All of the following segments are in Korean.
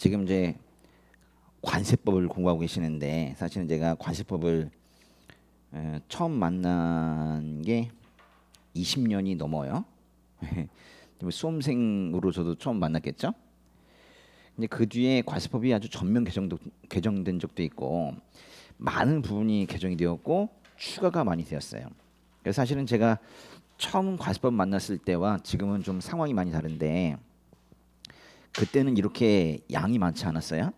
지금 이제 관세법을 공부하고 계시는데 사실은 제가 관세법을 처음 만난 게 20년이 넘어요. 수험생으로 저도 처음 만났겠죠. 근데 그 뒤에 관세법이 아주 전면 개정된 적도 있고 많은 부분이 개정이 되었고 추가가 많이 되었어요. 그래서 사실은 제가 처음 관세법 만났을 때와 지금은 좀 상황이 많이 다른데 그때는 이렇게 양이 많지 않았어요.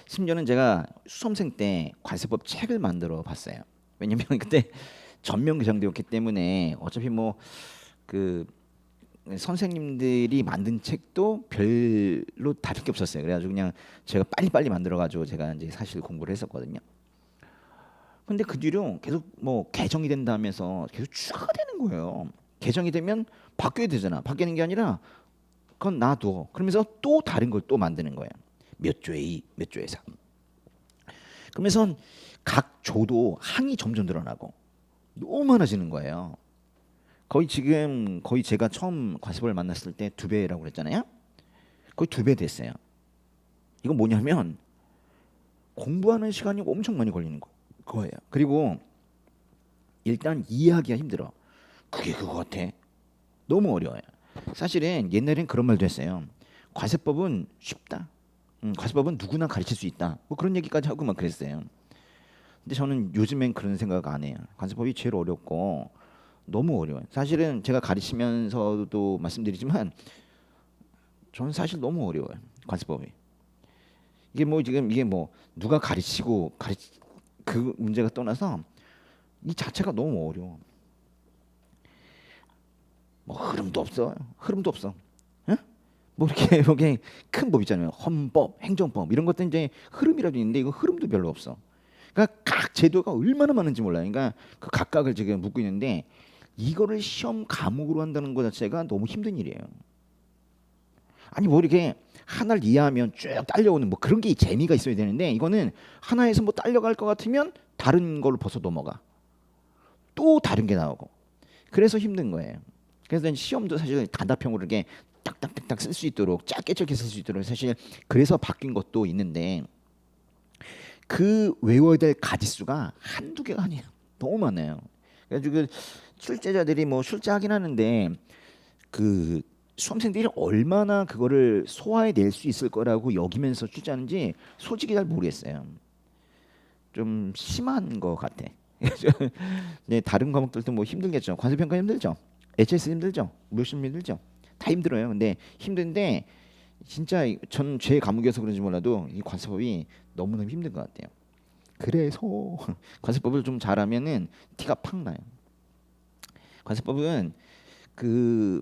심지어는 제가 수험생 때 관세법 책을 만들어 봤어요. 왜냐면 그때 전면 개정되었기 때문에 어차피 뭐 그 선생님들이 만든 책도 별로 다를 게 없었어요. 그래가지고 그냥 제가 빨리빨리 만들어가지고 제가 이제 사실 공부를 했었거든요. 근데 그 뒤로 계속 뭐 개정이 된다면서 계속 추가가 되는 거예요. 개정이 되면 바뀌어야 되잖아. 바뀌는 게 아니라 그건 놔둬. 그러면서 또 다른 걸 또 만드는 거예요. 몇 조에 2, 몇 조에 3. 그러면서 각 조도 항이 점점 늘어나고 너무 많아지는 거예요. 거의 제가 처음 관세법을 만났을 때 2배라고 그랬잖아요. 거의 2배 됐어요. 이건 뭐냐면 공부하는 시간이 엄청 많이 걸리는 거예요. 그리고 일단 이해하기가 힘들어. 그게 그거 같아. 너무 어려워요. 사실은 옛날엔 그런 말도 했어요. 관세법은 쉽다. 관세법은 누구나 가르칠 수 있다. 뭐 그런 얘기까지 하고 막 그랬어요. 근데 저는 요즘엔 그런 생각 안 해요. 관세법이 제일 어렵고 너무 어려워요. 사실은 제가 가르치면서도 말씀드리지만 저는 사실 너무 어려워요. 관세법이. 이게 뭐 지금 이게 뭐 누가 가르치고 그 문제가 떠나서 이 자체가 너무 어려워. 뭐 흐름도 없어. 흐름도 없어. 예? 뭐 이렇게 큰 법 있잖아요. 헌법, 행정법 이런 것들 이제 흐름이라도 있는데 이거 흐름도 별로 없어. 그러니까 각 제도가 얼마나 많은지 몰라요. 그러니까 그 각각을 지금 묻고 있는데 이거를 시험 과목으로 한다는 것 자체가 너무 힘든 일이에요. 아니 뭐 이렇게 하나를 이해하면 쭉 딸려오는 뭐 그런 게 재미가 있어야 되는데 이거는 하나에서 뭐 딸려갈 것 같으면 다른 걸로 벗어 넘어가. 또 다른 게 나오고. 그래서 힘든 거예요. 그래서 시험도 사실 단답형으로 이렇게 딱딱딱딱 쓸 수 있도록 짧게 쓸 수 있도록 사실 그래서 바뀐 것도 있는데 그 외워야 될 가지수가 한두 개가 아니에요. 너무 많아요. 그래가지고 그 출제자들이 뭐 출제하긴 하는데 그 수험생들이 얼마나 그거를 소화해낼 수 있을 거라고 여기면서 출제하는지 솔직히 잘 모르겠어요. 좀 심한 것 같아. 네, 다른 과목들도 뭐 힘들겠죠. 관세평가 힘들죠. HS 힘들죠. 물심 힘들죠. 다 힘들어요. 근데 힘든데 진짜 전 제 과목이어서 그런지 몰라도 이 관세법이 너무너무 힘든 것 같아요. 그래서 관세법을 좀 잘하면은 티가 팍 나요. 관세법은 그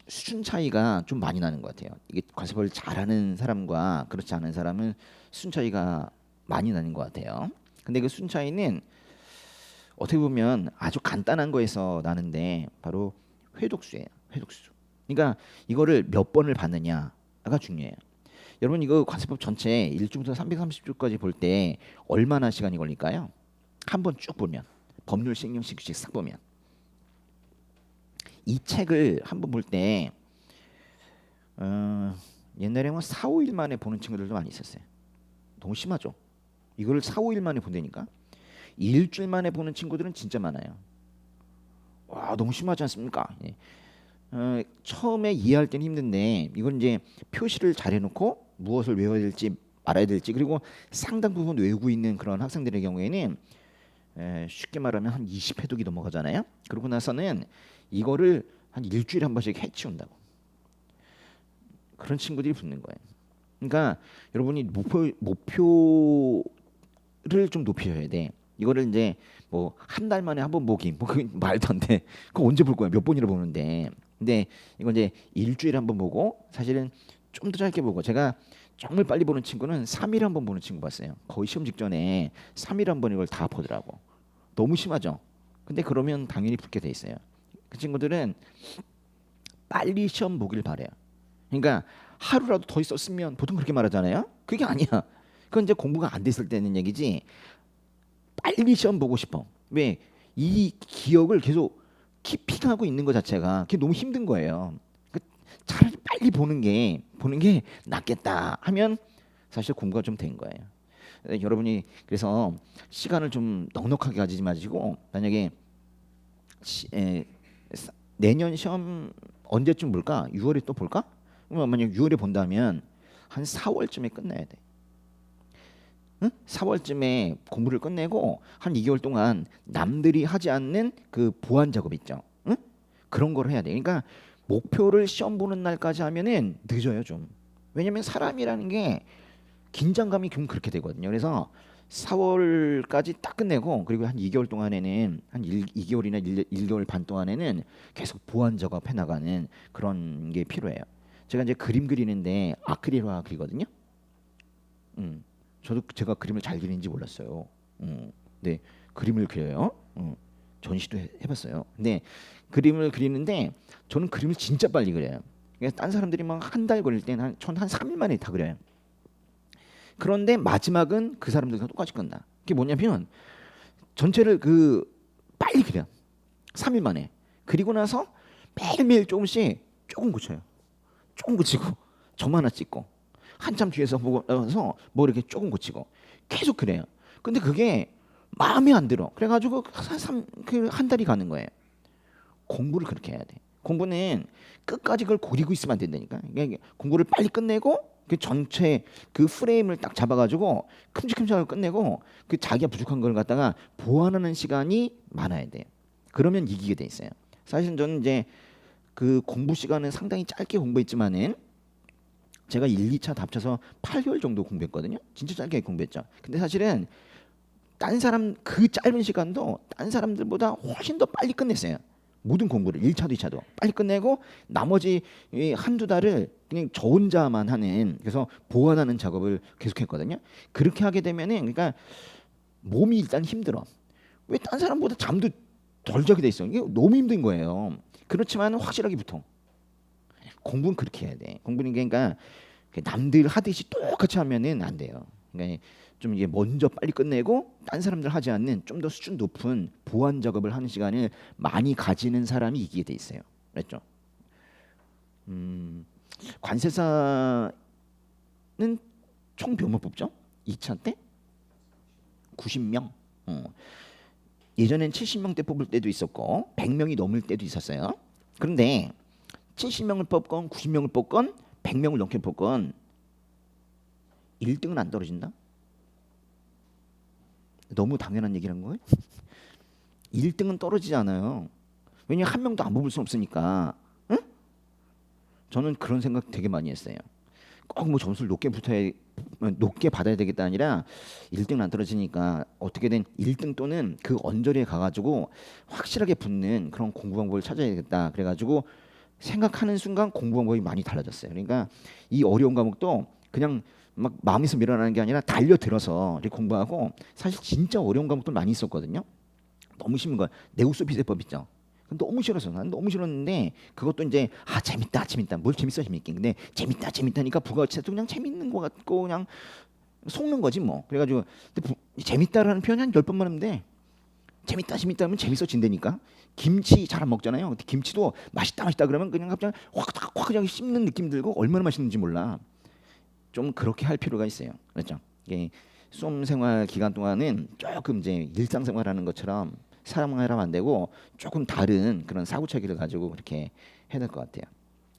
수준 차이가 좀 많이 나는 것 같아요. 이게 관세법을 잘하는 사람과 그렇지 않은 사람은 수준 차이가 많이 나는 것 같아요. 근데 그 수준 차이는 어떻게 보면 아주 간단한 거에서 나는데 바로 회독수예요. 회독수. 그러니까 이거를 몇 번을 받느냐가 중요해요. 여러분 이거 관세법 전체 1주부터 330주까지 볼 때 얼마나 시간이 걸릴까요? 한 번 쭉 보면 법률 신경식씩 싹 보면 이 책을 한 번 볼 때 옛날에 뭐 4, 5일 만에 보는 친구들도 많이 있었어요. 너무 심하죠. 이거를 4, 5일 만에 본다니까. 일주일 만에 보는 친구들은 진짜 많아요. 와 너무 심하지 않습니까? 예. 처음에 이해할 때는 힘든데 이건 이제 표시를 잘 해놓고 무엇을 외워야 될지 알아야 될지 그리고 상당 부분 외우고 있는 그런 학생들의 경우에는 쉽게 말하면 한 20회독이 넘어가잖아요. 그러고 나서는 이거를 한 일주일에 한 번씩 해치운다고. 그런 친구들이 붙는 거예요. 그러니까 여러분이 목표를 좀 높여야 돼. 이거를 이제 뭐 한 달 만에 한 번 보기 뭐 그 말도 안 돼. 그거 언제 볼 거야? 몇 번이나 보는데. 근데 이건 이제 일주일에 한 번 보고 사실은 좀 더 짧게 보고 제가 정말 빨리 보는 친구는 3일에 한 번 보는 친구 봤어요. 거의 시험 직전에 3일에 한 번 이걸 다 보더라고. 너무 심하죠. 근데 그러면 당연히 붙게 돼 있어요. 그 친구들은 빨리 시험 보길 바래요. 그러니까 하루라도 더 있었으면 보통 그렇게 말하잖아요. 그게 아니야. 그건 이제 공부가 안 됐을 때는 얘기지. 빨리 시험 보고 싶어. 왜? 이 기억을 계속 키핑하고 있는 것 자체가 그게 너무 힘든 거예요. 그 차라리 빨리 보는 게 낫겠다 하면 사실 공부가 좀 된 거예요. 여러분이 그래서 시간을 좀 넉넉하게 가지지 마시고 만약에 내년 시험 언제쯤 볼까? 6월에 또 볼까? 그러면 만약 6월에 본다면 한 4월쯤에 끝내야 돼. 응? 4월쯤에 공부를 끝내고 한 2개월 동안 남들이 하지 않는 그 보완 작업 있죠. 응? 그런 걸 해야 돼. 그러니까 목표를 시험 보는 날까지 하면은 늦어요 좀. 왜냐면 사람이라는 게 긴장감이 좀 그렇게 되거든요. 그래서 4월까지 딱 끝내고 그리고 한 2개월 동안에는 한 2개월이나 1개월 반 동안에는 계속 보완 작업해 나가는 그런 게 필요해요. 제가 이제 그림 그리는데 아크릴화 그리거든요. 저도 제가 그림을 잘 그리는지 몰랐어요. 네, 그림을 그려요. 전시도 해봤어요. 근데 그림을 그리는데 저는 그림을 진짜 빨리 그려요. 그래서 딴 사람들이 막 한 달 걸릴 때는 전한 3일 만에 다 그려요. 그런데 마지막은 그 사람들과 똑같이 끝나. 그게 뭐냐면 전체를 그 빨리 그려. 3일 만에. 그리고 나서 매일매일 조금씩 조금 고쳐요. 조금 고치고 점 하나 찍고 한참 뒤에서 보고서 뭐 이렇게 조금 고치고 계속 그래요. 근데 그게 마음에 안 들어. 그래가지고 한 달이 가는 거예요. 공부를 그렇게 해야 돼. 공부는 끝까지 그걸 고리고 있으면 안 된다니까. 그러니까 공부를 빨리 끝내고 그 전체 그 프레임을 딱 잡아가지고 큼직큼직하게 끝내고 그 자기가 부족한 걸 갖다가 보완하는 시간이 많아야 돼요. 그러면 이기게 돼 있어요. 사실 저는 이제 그 공부 시간은 상당히 짧게 공부했지만은 제가 1, 2차 다 합쳐서 8개월 정도 공부했거든요. 진짜 짧게 공부했죠. 근데 사실은 딴 사람 그 짧은 시간도 딴 사람들보다 훨씬 더 빨리 끝냈어요. 모든 공부를 1차도 2차도 빨리 끝내고 나머지 한두 달을 그냥 저 혼자만 하는 그래서 보완하는 작업을 계속했거든요. 그렇게 하게 되면은 그러니까 몸이 일단 힘들어. 왜 딴 사람보다 잠도 덜 자게 돼 있어. 이게 너무 힘든 거예요. 그렇지만 확실하게 붙어. 공부는 그렇게 해야 돼. 공부는 그러니까 남들 하듯이 똑같이 하면은 안 돼요. 그러니까 좀 이게 먼저 빨리 끝내고 딴 사람들 하지 않는 좀 더 수준 높은 보완 작업을 하는 시간을 많이 가지는 사람이 이기게 돼 있어요. 그랬죠? 관세사는 총 몇 명 뽑죠? 2차 때 90명. 예전엔 70명대 뽑을 때도 있었고 100명이 넘을 때도 있었어요. 그런데 70명을 뽑건 90명을 뽑건 100명을 넘게 뽑건 1등은 안 떨어진다? 너무 당연한 얘기란 거예요? 1등은 떨어지지 않아요. 왜냐하면 한 명도 안 뽑을 수 없으니까. 응? 저는 그런 생각 되게 많이 했어요. 꼭 뭐 점수를 높게 받아야 되겠다 아니라 1등은 안 떨어지니까 어떻게든 1등 또는 그 언저리에 가가지고 확실하게 붙는 그런 공부 방법을 찾아야겠다. 그래가지고 생각하는 순간 공부 방법이 많이 달라졌어요. 그러니까 이 어려운 과목도 그냥 막 마음에서 밀어나는 게 아니라 달려들어서 이렇게 공부하고 사실 진짜 어려운 과목도 많이 있었거든요. 너무 쉬운 거 네우소비세법 있죠. 너무 싫어서 난 너무 싫었는데 그것도 이제 재밌다 뭘 재밌긴 근데 재밌다니까 부가가치도 그냥 재밌는 거 같고 그냥 속는 거지 뭐. 그래가지고 근데 재밌다라는 표현 한 10번만 하면 돼. 재밌다 하면 재밌어진다니까. 김치 잘 안 먹잖아요. 근데 김치도 맛있다 그러면 그냥 갑자기 확 그냥 씹는 느낌 들고 얼마나 맛있는지 몰라. 좀 그렇게 할 필요가 있어요. 그렇죠? 이게 수험 생활 기간 동안은 조금 이제 일상생활하는 것처럼 사람을 하면 안 되고 조금 다른 그런 사고체계를 가지고 그렇게 해야 될 것 같아요.